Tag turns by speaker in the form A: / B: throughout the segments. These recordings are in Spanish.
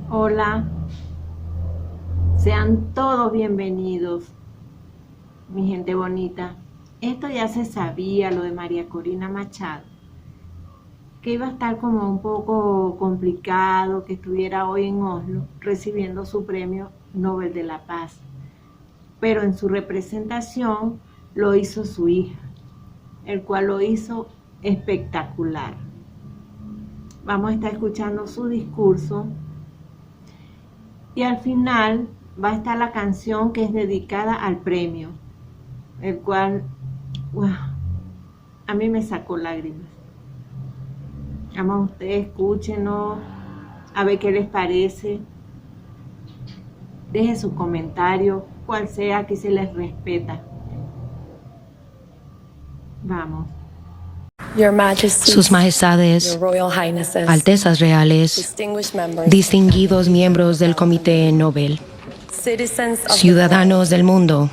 A: Hola, sean todos bienvenidos, mi gente bonita. Esto ya se sabía, lo de María Corina Machado, que iba a estar como un poco complicado que estuviera hoy en Oslo recibiendo su premio Nobel de la Paz. Pero en su representación lo hizo su hija, el cual lo hizo espectacular. Vamos a estar escuchando su discurso. Y al final va a estar la canción que es dedicada al premio, el cual, wow, a mí me sacó lágrimas. Vamos, ustedes escúchenos, a ver qué les parece. Dejen su comentario, cual sea, aquí se les respeta. Vamos.
B: Sus Majestades, Altezas Reales, distinguidos miembros del Comité Nobel, ciudadanos del mundo,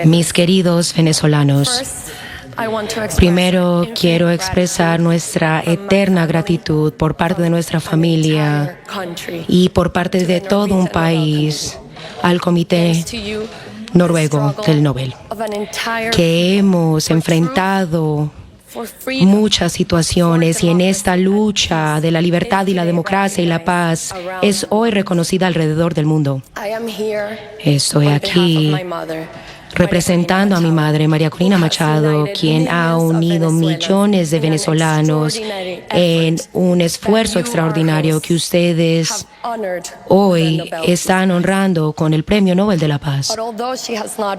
B: mis queridos venezolanos. Primero quiero expresar nuestra eterna gratitud por parte de nuestra familia y por parte de todo un país al Comité Noruego del Nobel, que hemos enfrentado muchas situaciones y en esta lucha de la libertad y la democracia y la paz es hoy reconocida alrededor del mundo. Estoy aquí representando a mi madre, María Corina Machado, quien ha unido millones de venezolanos en un esfuerzo extraordinario que ustedes hoy están honrando con el Premio Nobel de la Paz.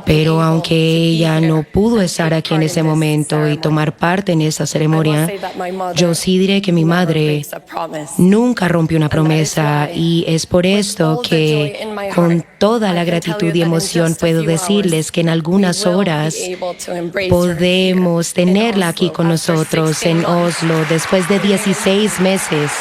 B: Pero aunque ella no pudo estar aquí en ese momento y tomar parte en esta ceremonia, yo sí diré que mi madre nunca rompió una promesa y es por esto que con toda la gratitud y emoción puedo decirles que en algunas horas podemos tenerla aquí con nosotros en Oslo después de 16 meses.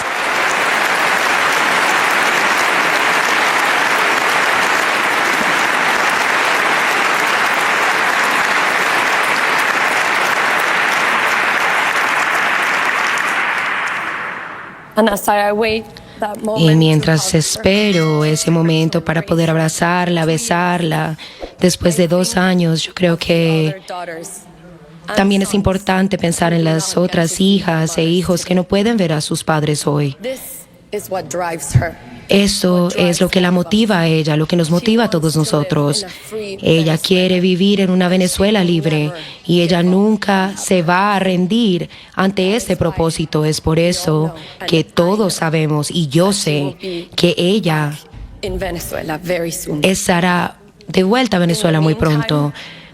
B: Y mientras espero ese momento para poder abrazarla, besarla, después de 2 años, yo creo que también es importante pensar en las otras hijas e hijos que no pueden ver a sus padres hoy. Eso es lo que la motiva a ella, lo que nos motiva a todos nosotros. Ella quiere vivir en una Venezuela libre y ella nunca se va a rendir ante este propósito. Es por eso que todos sabemos y yo sé que ella estará de vuelta a Venezuela muy pronto.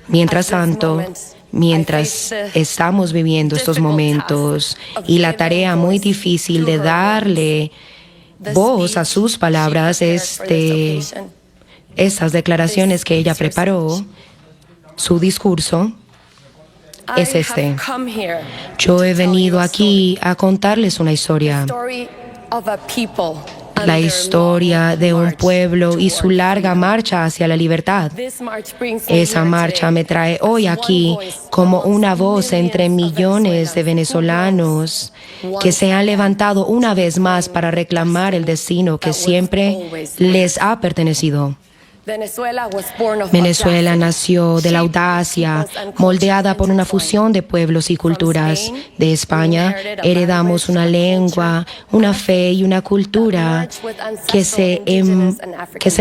B: Mientras tanto, mientras estamos viviendo estos momentos y la tarea muy difícil de darle voz a sus palabras, estas declaraciones que ella preparó, su discurso, es este. Yo he venido aquí a contarles una historia. La historia de un pueblo y su larga marcha hacia la libertad. Esa marcha me trae hoy aquí como una voz entre millones de venezolanos que se han levantado una vez más para reclamar el destino que siempre les ha pertenecido. Venezuela nació de la audacia, moldeada por una fusión de pueblos y culturas. De España heredamos una lengua, una fe y una cultura que se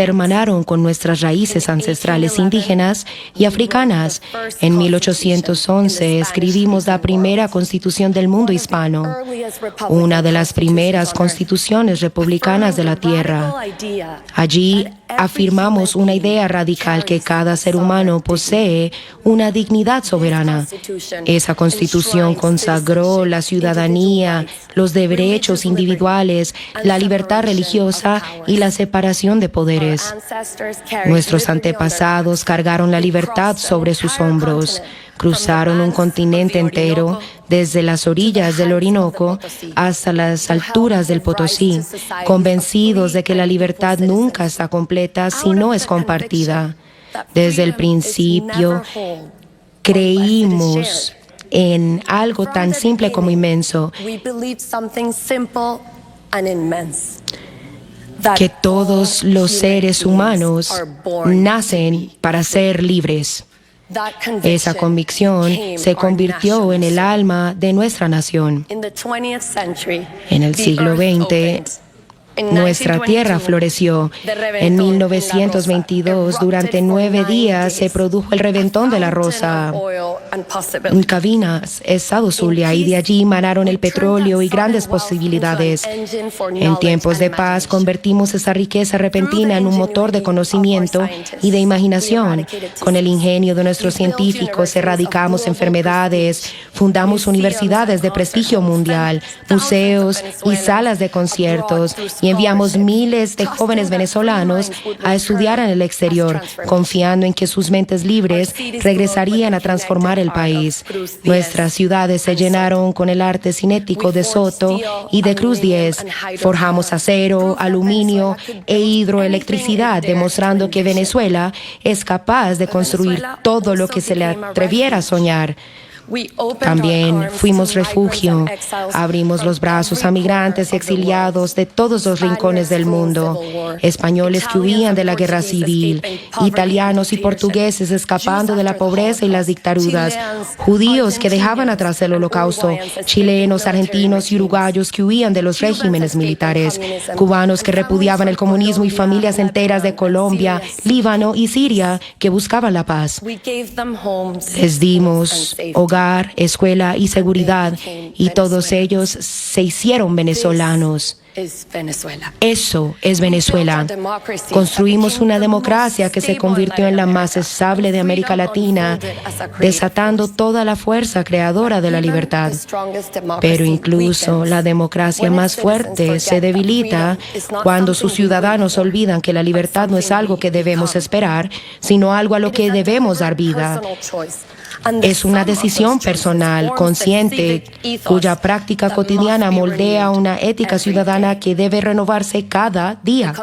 B: hermanaron con nuestras raíces ancestrales indígenas y africanas. En 1811 escribimos la primera constitución del mundo hispano, una de las primeras constituciones republicanas de la tierra. Allí afirmamos una idea radical que cada ser humano posee una dignidad soberana. Esa constitución consagró la ciudadanía, los derechos individuales, la libertad religiosa y la separación de poderes. Nuestros antepasados cargaron la libertad sobre sus hombros. Cruzaron un continente entero, desde las orillas del Orinoco hasta las alturas del Potosí, convencidos de que la libertad nunca está completa si no es compartida. Desde el principio creímos en algo tan simple como inmenso. que todos los seres humanos nacen para ser libres. Esa convicción se convirtió en el alma de nuestra nación. En el siglo XX, nuestra tierra floreció. En 1922, durante 9 días, se produjo el reventón de la Rosa en Cabimas, estado Zulia, y de allí emanaron el petróleo y grandes posibilidades. En tiempos de paz, convertimos esa riqueza repentina en un motor de conocimiento y de imaginación. Con el ingenio de nuestros científicos, erradicamos enfermedades, fundamos universidades de prestigio mundial, museos y salas de conciertos, y enviamos miles de jóvenes venezolanos a estudiar en el exterior, confiando en que sus mentes libres regresarían a transformar el país. Nuestras ciudades se llenaron con el arte cinético de Soto y de Cruz Diez. Forjamos acero, aluminio e hidroelectricidad, demostrando que Venezuela es capaz de construir todo lo que se le atreviera a soñar. También fuimos refugio, abrimos los brazos a migrantes y exiliados de todos los rincones del mundo, españoles que huían de la guerra civil, italianos y portugueses escapando de la pobreza y las dictaduras, judíos que dejaban atrás el holocausto, chilenos, argentinos y uruguayos que huían de los regímenes militares, cubanos que repudiaban el comunismo y familias enteras de Colombia, Líbano y Siria que buscaban la paz. Les dimos hogar, escuela y seguridad, y todos ellos se hicieron venezolanos. Eso es Venezuela. Construimos una democracia que se convirtió en la más estable de América Latina, desatando toda la fuerza creadora de la libertad. Pero incluso la democracia más fuerte se debilita cuando sus ciudadanos olvidan que la libertad no es algo que debemos esperar, sino algo a lo que debemos dar vida. Es una decisión personal, consciente, cuya práctica cotidiana moldea una ética ciudadana que debe renovarse cada día.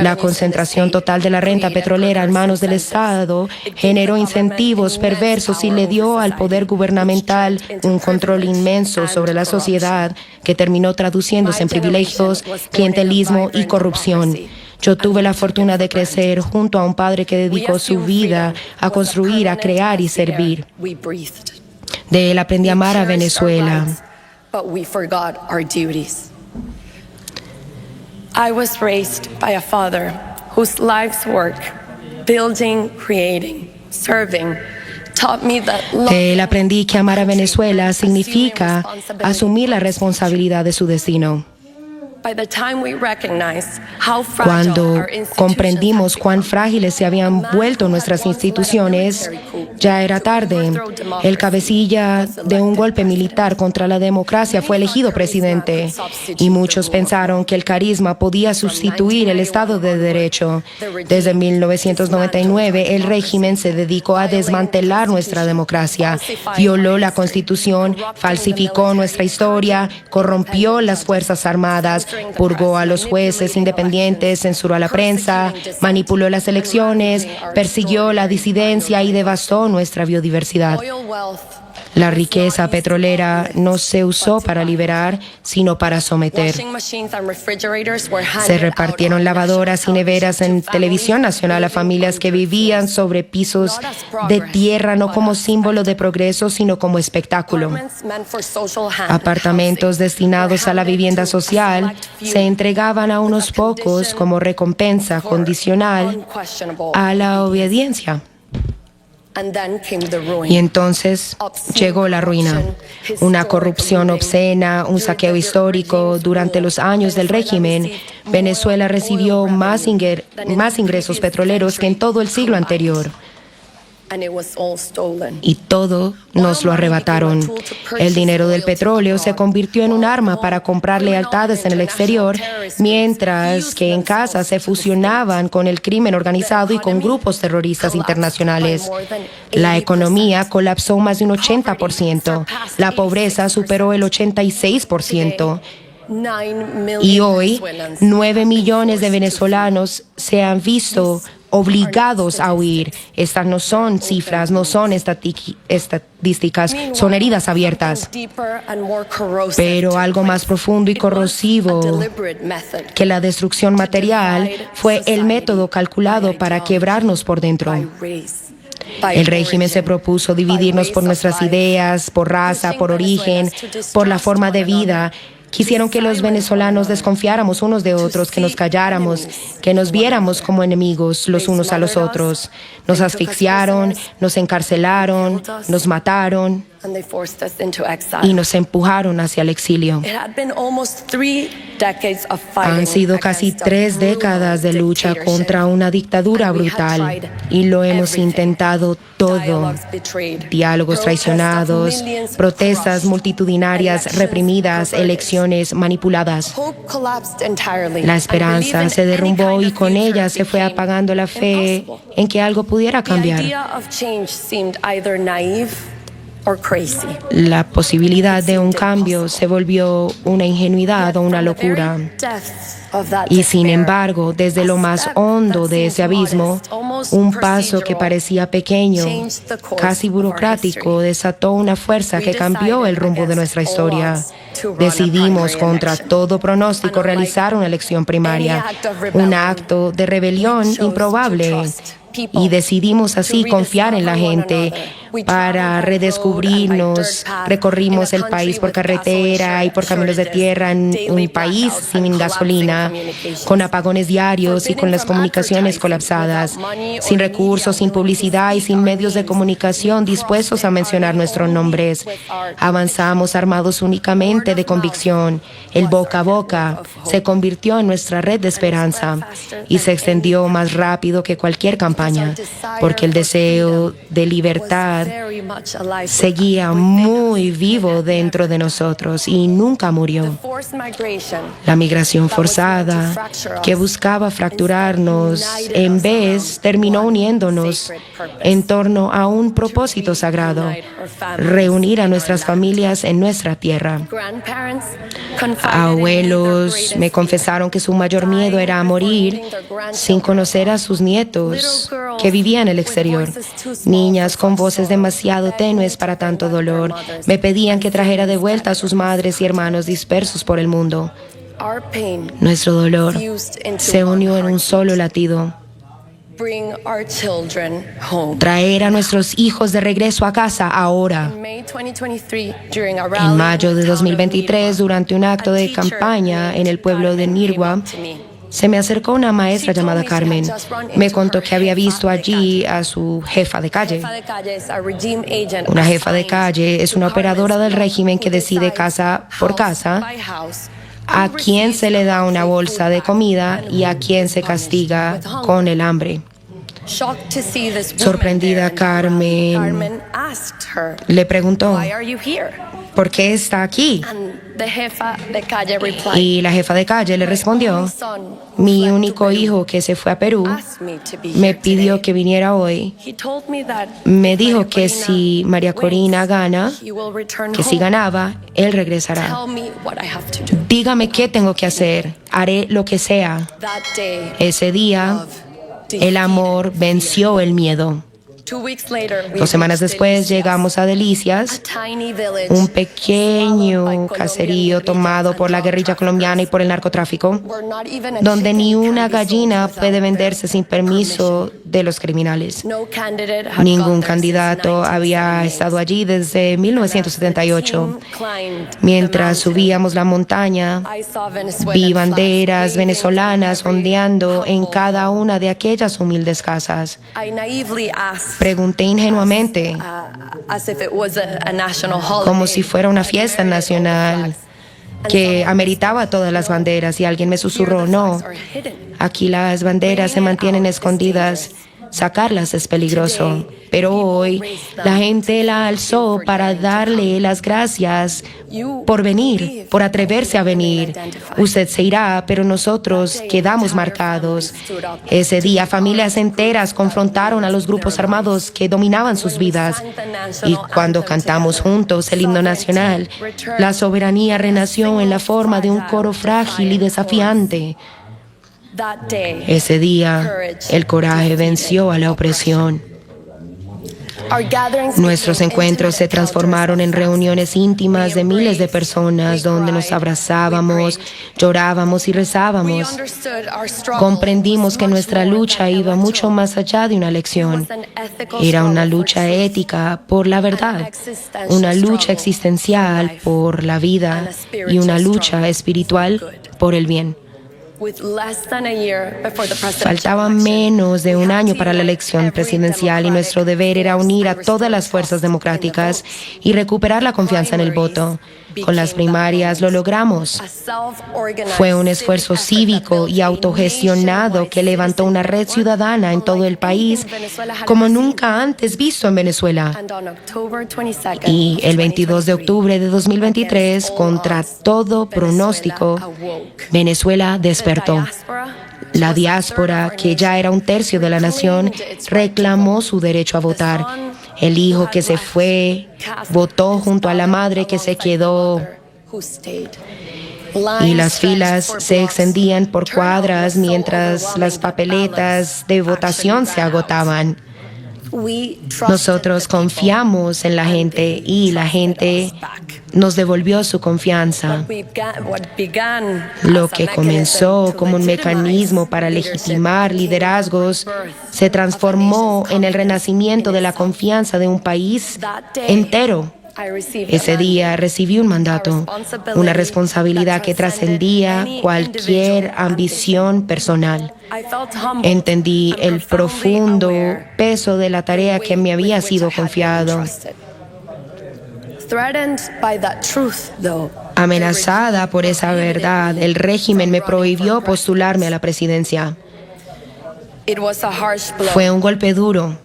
B: La concentración total de la renta petrolera en manos del Estado generó incentivos perversos y le dio al poder gubernamental un control inmenso sobre la sociedad que terminó traduciéndose en privilegios, clientelismo y corrupción. Yo tuve la fortuna de crecer junto a un padre que dedicó su vida a construir, a crear y servir. De él aprendí a amar a Venezuela.
C: I was raised by a father whose life's work, building, creating, serving,
B: de él aprendí que amar a Venezuela significa asumir la responsabilidad de su destino. Cuando comprendimos cuán frágiles se habían vuelto nuestras instituciones, ya era tarde. El cabecilla de un golpe militar contra la democracia fue elegido presidente, y muchos pensaron que el carisma podía sustituir el Estado de Derecho. Desde 1999, el régimen se dedicó a desmantelar nuestra democracia, violó la Constitución, falsificó nuestra historia, corrompió las Fuerzas Armadas, purgó a los jueces independientes, censuró a la prensa, manipuló las elecciones, persiguió la disidencia y devastó nuestra biodiversidad. La riqueza petrolera no se usó para liberar, sino para someter. Se repartieron lavadoras y neveras en televisión nacional a familias que vivían sobre pisos de tierra, no como símbolo de progreso, sino como espectáculo. Apartamentos destinados a la vivienda social se entregaban a unos pocos como recompensa condicional a la obediencia. Y entonces llegó la ruina, una corrupción obscena, un saqueo histórico. Durante los años del régimen, Venezuela recibió más ingresos petroleros que en todo el siglo anterior. Y todo nos lo arrebataron. El dinero del petróleo se convirtió en un arma para comprar lealtades en el exterior, mientras que en casa se fusionaban con el crimen organizado y con grupos terroristas internacionales. La economía colapsó más de un 80%. La pobreza superó el 86%. Y hoy, 9 millones de venezolanos se han visto obligados a huir. Estas no son cifras, no son estadísticas, son heridas abiertas. Pero algo más profundo y corrosivo que la destrucción material fue el método calculado para quebrarnos por dentro. El régimen se propuso dividirnos por nuestras ideas, por raza, por origen, por la forma de vida. Quisieron que los venezolanos desconfiáramos unos de otros, que nos calláramos, que nos viéramos como enemigos los unos a los otros. Nos asfixiaron, nos encarcelaron, nos mataron y nos empujaron hacia el exilio. Han sido casi 3 décadas de lucha contra una dictadura brutal y lo hemos intentado todo. Diálogos traicionados, protestas multitudinarias reprimidas, elecciones manipuladas. La esperanza se derrumbó y con ella se fue apagando la fe en que algo pudiera cambiar. La posibilidad de un cambio se volvió una ingenuidad o una locura. Y sin embargo, desde lo más hondo de ese abismo, un paso que parecía pequeño, casi burocrático, desató una fuerza que cambió el rumbo de nuestra historia. Decidimos, contra todo pronóstico, realizar una elección primaria, un acto de rebelión improbable. Y decidimos así confiar en la gente para redescubrirnos. Recorrimos el país por carretera y por caminos de tierra en un país sin gasolina, con apagones diarios y con las comunicaciones colapsadas, sin recursos, sin publicidad y sin medios de comunicación dispuestos a mencionar nuestros nombres. Avanzamos armados únicamente de convicción. El boca a boca se convirtió en nuestra red de esperanza y se extendió más rápido que cualquier campaña, porque el deseo de libertad seguía muy vivo dentro de nosotros y nunca murió. La migración forzada, que buscaba fracturarnos, en vez terminó uniéndonos en torno a un propósito sagrado: reunir a nuestras familias en nuestra tierra. Abuelos me confesaron que su mayor miedo era morir sin conocer a sus nietos que vivían en el exterior. Niñas con voces demasiado tenues para tanto dolor me pedían que trajera de vuelta a sus madres y hermanos dispersos por el mundo. Nuestro dolor se unió en un solo latido: traer a nuestros hijos de regreso a casa ahora. En mayo de 2023, durante un acto de campaña en el pueblo de Nirgua, se me acercó una maestra llamada Carmen. Me contó que había visto allí a su jefa de calle. Una jefa de calle es una operadora del régimen que decide casa por casa a quién se le da una bolsa de comida y a quién se castiga con el hambre. Sorprendida, Carmen le preguntó: ¿por qué está aquí? Y la jefa de calle le respondió: mi único hijo, que se fue a Perú, me pidió que viniera hoy. Me dijo que si María Corina gana, que si ganaba, él regresará. Dígame qué tengo que hacer. Haré lo que sea. Ese día, el amor venció el miedo. 2 semanas después llegamos a Delicias, un pequeño caserío tomado por la guerrilla colombiana y por el narcotráfico, donde ni una gallina puede venderse sin permiso de los criminales. Ningún candidato había estado allí desde 1978. Mientras subíamos la montaña, vi banderas venezolanas ondeando en cada una de aquellas humildes casas. Pregunté ingenuamente, como si fuera una fiesta nacional que ameritaba todas las banderas, y alguien me susurró: no, aquí las banderas se mantienen escondidas. Sacarlas es peligroso. Pero hoy la gente la alzó para darle las gracias por venir, por atreverse a venir. Usted se irá, pero nosotros quedamos marcados. Ese día, familias enteras confrontaron a los grupos armados que dominaban sus vidas. Y cuando cantamos juntos el himno nacional, la soberanía renació en la forma de un coro frágil y desafiante. Ese día, el coraje venció a la opresión. Nuestros encuentros se transformaron en reuniones íntimas de miles de personas donde nos abrazábamos, llorábamos y rezábamos. Comprendimos que nuestra lucha iba mucho más allá de una elección. Era una lucha ética por la verdad, una lucha existencial por la vida y una lucha espiritual por el bien. Faltaba menos de un año para la elección presidencial y nuestro deber era unir a todas las fuerzas democráticas y recuperar la confianza en el voto. Con las primarias lo logramos. Fue un esfuerzo cívico y autogestionado que levantó una red ciudadana en todo el país como nunca antes visto en Venezuela. Y el 22 de octubre de 2023, contra todo pronóstico, Venezuela despertó. La diáspora, que ya era un tercio de la nación, reclamó su derecho a votar. El hijo que se fue votó junto a la madre que se quedó. Y las filas se extendían por cuadras mientras las papeletas de votación se agotaban. Nosotros confiamos en la gente y la gente nos devolvió su confianza. Lo que comenzó como un mecanismo para legitimar liderazgos se transformó en el renacimiento de la confianza de un país entero. Ese día recibí un mandato, una responsabilidad que trascendía cualquier ambición personal. Entendí el profundo peso de la tarea que me había sido confiado. Amenazada por esa verdad, el régimen me prohibió postularme a la presidencia. Fue un golpe duro,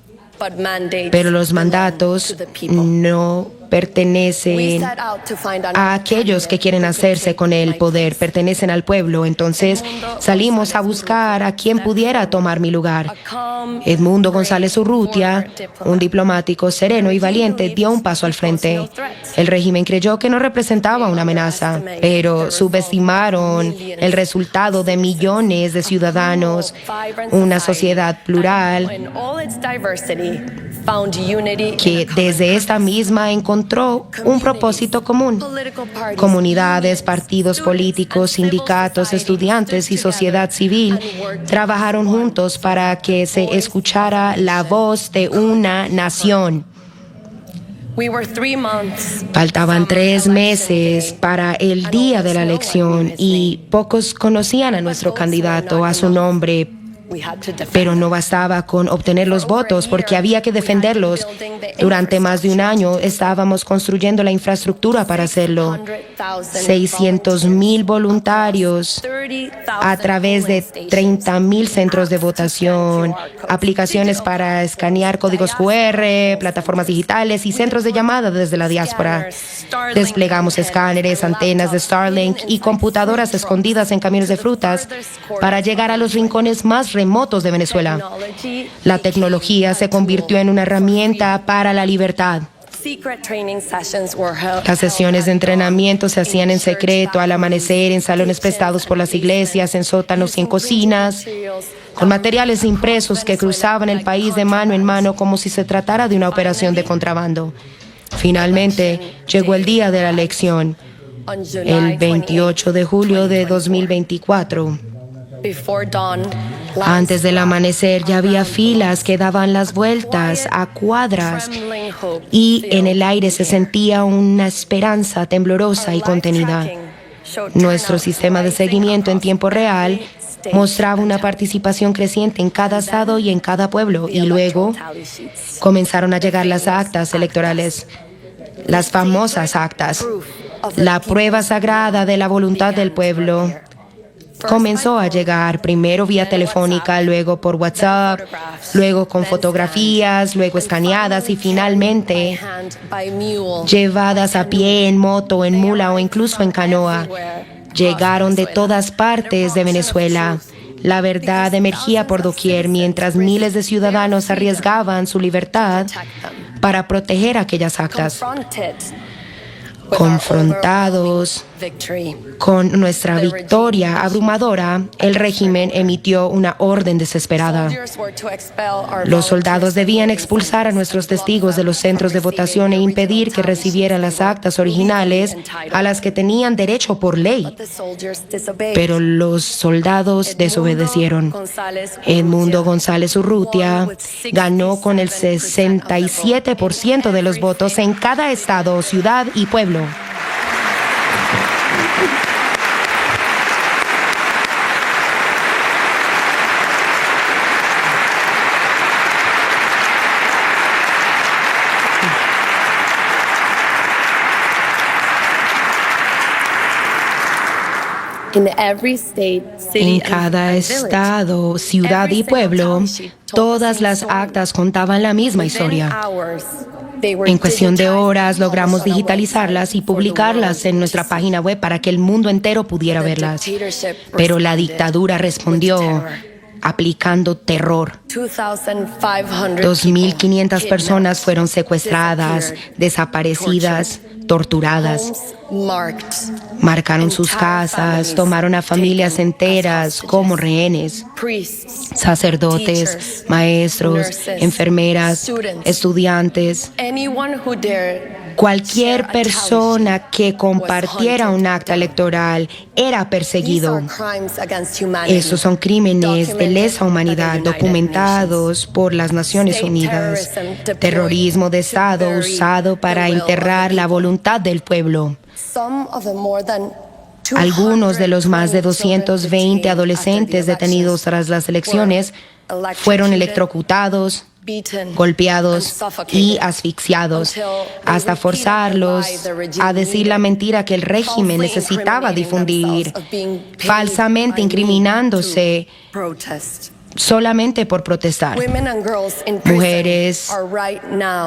B: pero los mandatos no pertenecen a aquellos que quieren hacerse con el poder, pertenecen al pueblo. Entonces salimos a buscar a quien pudiera tomar mi lugar. Edmundo González Urrutia, un diplomático sereno y valiente, dio un paso al frente. El régimen creyó que no representaba una amenaza, pero subestimaron el resultado de millones de ciudadanos, una sociedad plural que desde esta misma encontró un propósito común. Comunidades, partidos políticos, sindicatos, estudiantes y sociedad civil trabajaron juntos para que se escuchara la voz de una nación. Faltaban 3 meses para el día de la elección y pocos conocían a nuestro candidato, a su nombre. Pero no bastaba con obtener los votos porque había que defenderlos. Durante más de un año estábamos construyendo la infraestructura para hacerlo. 600,000 voluntarios a través de 30,000 centros de votación, aplicaciones para escanear códigos QR, plataformas digitales y centros de llamada desde la diáspora. Desplegamos escáneres, antenas de Starlink y computadoras escondidas en camiones de frutas para llegar a los rincones más remotos de Venezuela. La tecnología se convirtió en una herramienta para la libertad. Las sesiones de entrenamiento se hacían en secreto, al amanecer, en salones prestados por las iglesias, en sótanos y en cocinas, con materiales impresos que cruzaban el país de mano en mano como si se tratara de una operación de contrabando. Finalmente, llegó el día de la elección, el 28 de julio de 2024. Antes del amanecer ya había filas que daban las vueltas a cuadras y en el aire se sentía una esperanza temblorosa y contenida. Nuestro sistema de seguimiento en tiempo real mostraba una participación creciente en cada estado y en cada pueblo, y luego comenzaron a llegar las actas electorales, las famosas actas, la prueba sagrada de la voluntad del pueblo. Comenzó a llegar, primero vía telefónica, luego por WhatsApp, luego con fotografías, luego escaneadas y finalmente llevadas a pie, en moto, en mula o incluso en canoa. Llegaron de todas partes de Venezuela. La verdad emergía por doquier mientras miles de ciudadanos arriesgaban su libertad para proteger aquellas actas. Confrontados con nuestra victoria abrumadora, el régimen emitió una orden desesperada. Los soldados debían expulsar a nuestros testigos de los centros de votación e impedir que recibieran las actas originales a las que tenían derecho por ley. Pero los soldados desobedecieron. Edmundo González Urrutia ganó con el 67% de los votos en cada estado, ciudad y pueblo. En cada estado, ciudad y pueblo, todas las actas contaban la misma historia. En cuestión de horas logramos digitalizarlas y publicarlas en nuestra página web para que el mundo entero pudiera verlas. Pero la dictadura respondió aplicando terror. 2.500 personas fueron secuestradas, desaparecidas, torturadas. Marcaron sus casas, tomaron a familias enteras como rehenes. Sacerdotes, maestros, enfermeras, estudiantes. Cualquier persona que compartiera un acta electoral era perseguido. Estos son crímenes de lesa humanidad documentados por las Naciones Unidas. Terrorismo de Estado usado para enterrar la voluntad del pueblo. Algunos de los más de 220 adolescentes detenidos tras las elecciones fueron electrocutados, golpeados y asfixiados, hasta forzarlos a decir la mentira que el régimen necesitaba difundir, falsamente incriminándose solamente por protestar. Mujeres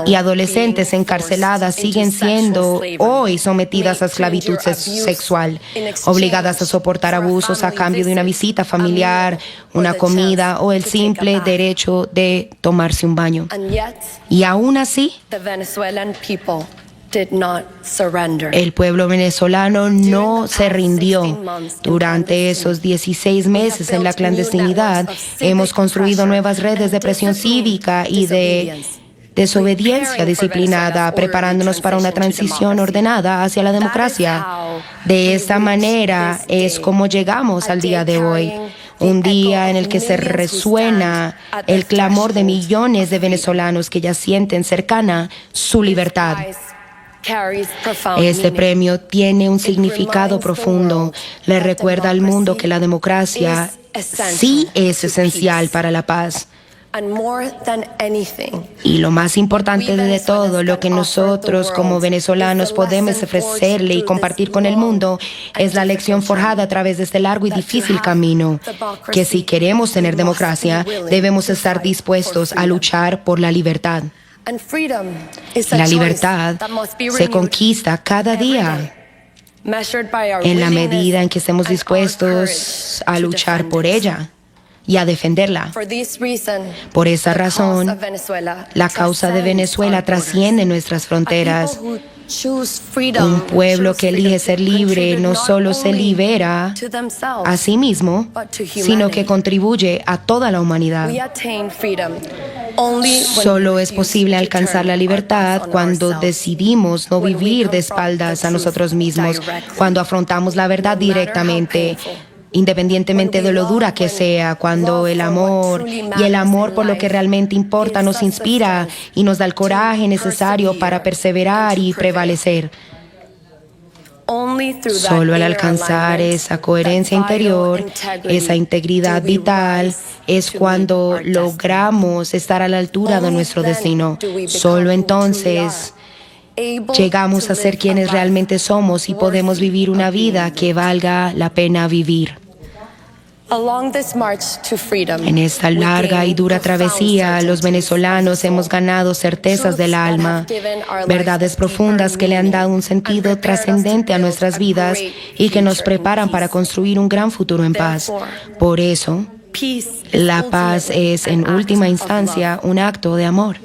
B: y adolescentes encarceladas siguen siendo hoy sometidas a esclavitud sexual, obligadas a soportar abusos a cambio de una visita familiar, una comida o el simple derecho de tomarse un baño. Y aún así, el pueblo venezolano no se rindió. Durante esos 16 meses en la clandestinidad, hemos construido nuevas redes de presión cívica y de desobediencia disciplinada, preparándonos para una transición ordenada hacia la democracia. De esta manera es como llegamos al día de hoy. Un día en el que se resuena el clamor de millones de venezolanos que ya sienten cercana su libertad. Este premio tiene un significado profundo. Le recuerda al mundo que la democracia sí es esencial para la paz. Y lo más importante de todo, lo que nosotros como venezolanos podemos ofrecerle y compartir con el mundo, es la lección forjada a través de este largo y difícil camino, que si queremos tener democracia, debemos estar dispuestos a luchar por la libertad. La libertad se conquista cada día en la medida en que estemos dispuestos a luchar por ella y a defenderla. Por esa razón, la causa de Venezuela trasciende nuestras fronteras. Un pueblo que elige ser libre no solo se libera a sí mismo, sino que contribuye a toda la humanidad. Solo es posible alcanzar la libertad cuando decidimos no vivir de espaldas a nosotros mismos, cuando afrontamos la verdad directamente, independientemente de lo dura que sea, cuando el amor y el amor por lo que realmente importa nos inspira y nos da el coraje necesario para perseverar y prevalecer. Solo al alcanzar esa coherencia interior, esa integridad vital, es cuando logramos estar a la altura de nuestro destino. Solo entonces llegamos a ser quienes realmente somos y podemos vivir una vida que valga la pena vivir. En esta larga y dura travesía, los venezolanos hemos ganado certezas del alma, verdades profundas que le han dado un sentido trascendente a nuestras vidas y que nos preparan para construir un gran futuro en paz. Por eso, la paz es, en última instancia, un acto de amor.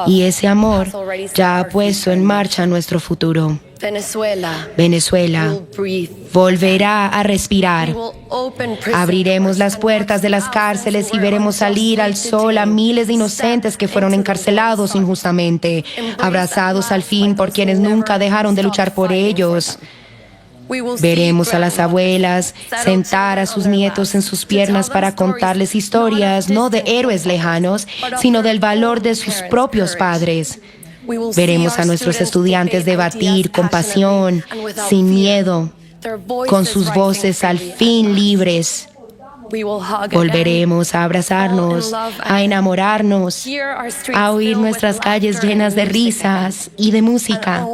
B: Y ese amor ya ha puesto en marcha nuestro futuro. Venezuela volverá a respirar. Abriremos las puertas de las cárceles y veremos salir al sol a miles de inocentes que fueron encarcelados injustamente, abrazados al fin por quienes nunca dejaron de luchar por ellos. Veremos a las abuelas sentar a sus nietos en sus piernas para contarles historias, no de héroes lejanos, sino del valor de sus propios padres. Veremos a nuestros estudiantes debatir con pasión, sin miedo, con sus voces al fin libres. Volveremos a abrazarnos, a enamorarnos, a oír nuestras calles llenas de risas y de música.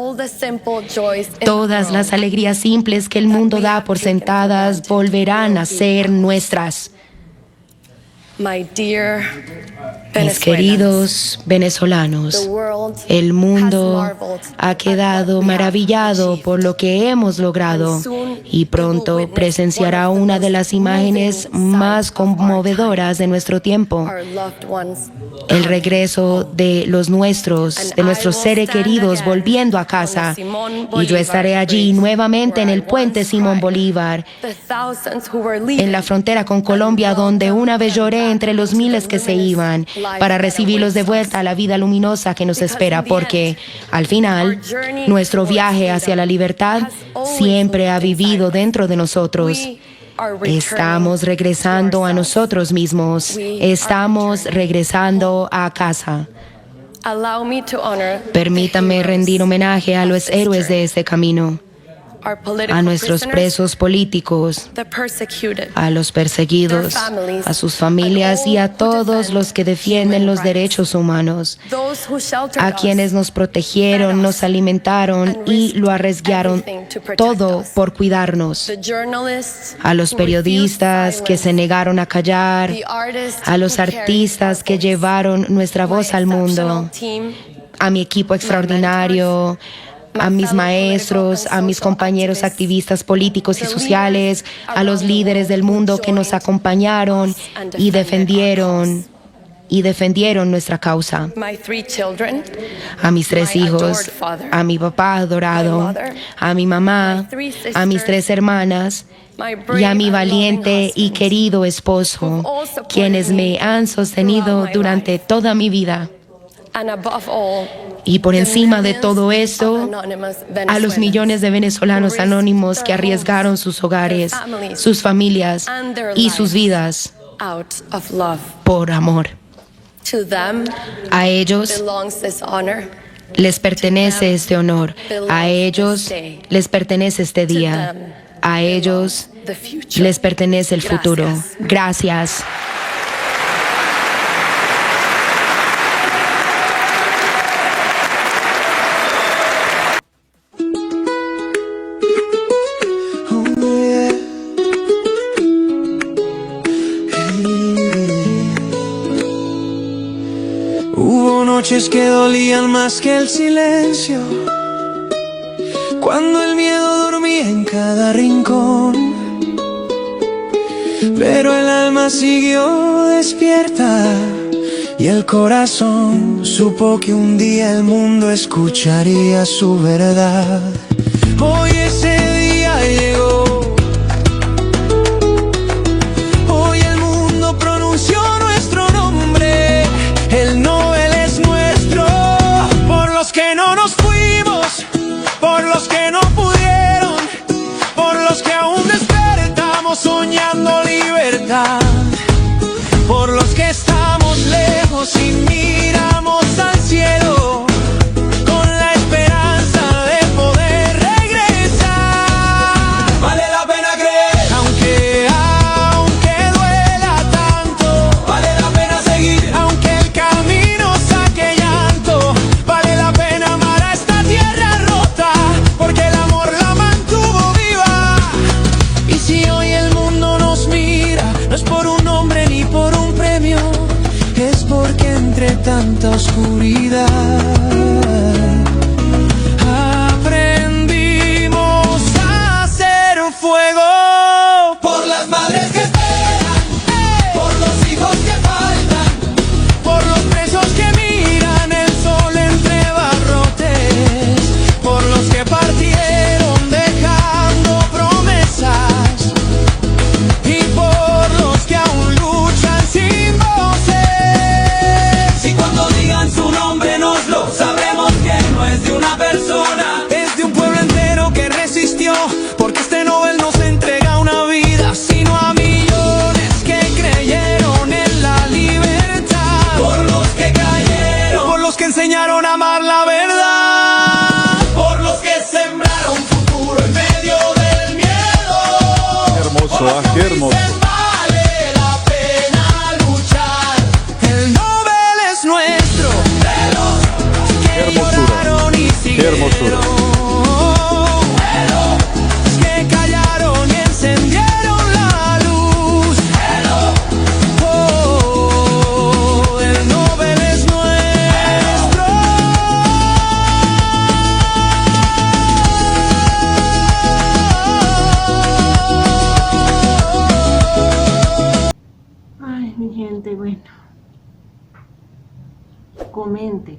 B: Todas las alegrías simples que el mundo da por sentadas volverán a ser nuestras. Mis queridos venezolanos, el mundo ha quedado maravillado por lo que hemos logrado y pronto presenciará una de las imágenes más conmovedoras de nuestro tiempo, el regreso de los nuestros seres queridos volviendo a casa. Y yo estaré allí nuevamente en el puente Simón Bolívar, en la frontera con Colombia, donde una vez lloré entre los miles que se iban, para recibirlos de vuelta a la vida luminosa que nos espera, porque al final nuestro viaje hacia la libertad siempre ha vivido dentro de nosotros. Estamos regresando a nosotros mismos, estamos regresando a casa. Permítame rendir homenaje a los héroes de este camino, a nuestros presos políticos, a los perseguidos, a sus familias y a todos los que defienden los derechos humanos, a quienes nos protegieron, nos alimentaron y lo arriesgaron todo por cuidarnos, a los periodistas que se negaron a callar, a los artistas que llevaron nuestra voz al mundo, a mi equipo extraordinario, a mis maestros, a mis compañeros activistas políticos y sociales, a los líderes del mundo que nos acompañaron y defendieron nuestra causa. A mis 3 hijos, a mi papá adorado, a mi mamá, a mis 3 hermanas y a mi valiente y querido esposo, quienes me han sostenido durante toda mi vida. Y por encima de todo esto, a los millones de venezolanos anónimos que arriesgaron sus hogares, sus familias y sus vidas por amor. A ellos les pertenece este honor, a ellos les pertenece este día, a ellos les pertenece el futuro. Gracias.
D: Noches que dolían más que el silencio, cuando el miedo dormía en cada rincón, pero el alma siguió despierta y el corazón supo que un día el mundo escucharía su verdad. Hoy ese día llegó, hoy el mundo pronunció nuestro nombre, el Nobel es nuestro, por los que no nos fuimos, por los que no pudieron, por los que aún despertamos soñando libertad, por los que estamos lejos y miramos al cielo con la esperanza de poder regresar. Vale la pena creer, aunque duela tanto, vale la pena seguir, aunque el camino saque llanto, vale la pena amar a esta tierra rota, porque el amor la mantuvo viva. Y si hoy el mundo nos mira, no es por un nombre ni por un premio, es porque entre tanta oscuridad aprendimos a hacer fuego. Por las madres que esperan, por los hijos que faltan, por los presos que miran el sol entre barrotes, por los que partieron
E: Ah, qué hermoso.
D: Vale la pena luchar. El Nobel es nuestro.
E: Qué hermosura. Qué hermosura.
D: Que callaron y encendieron la luz. Oh, el Nobel es nuestro.
A: Ay, mi gente, bueno. Comente,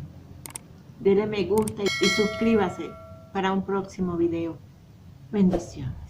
A: dele me gusta y suscríbase para un próximo video. Bendiciones.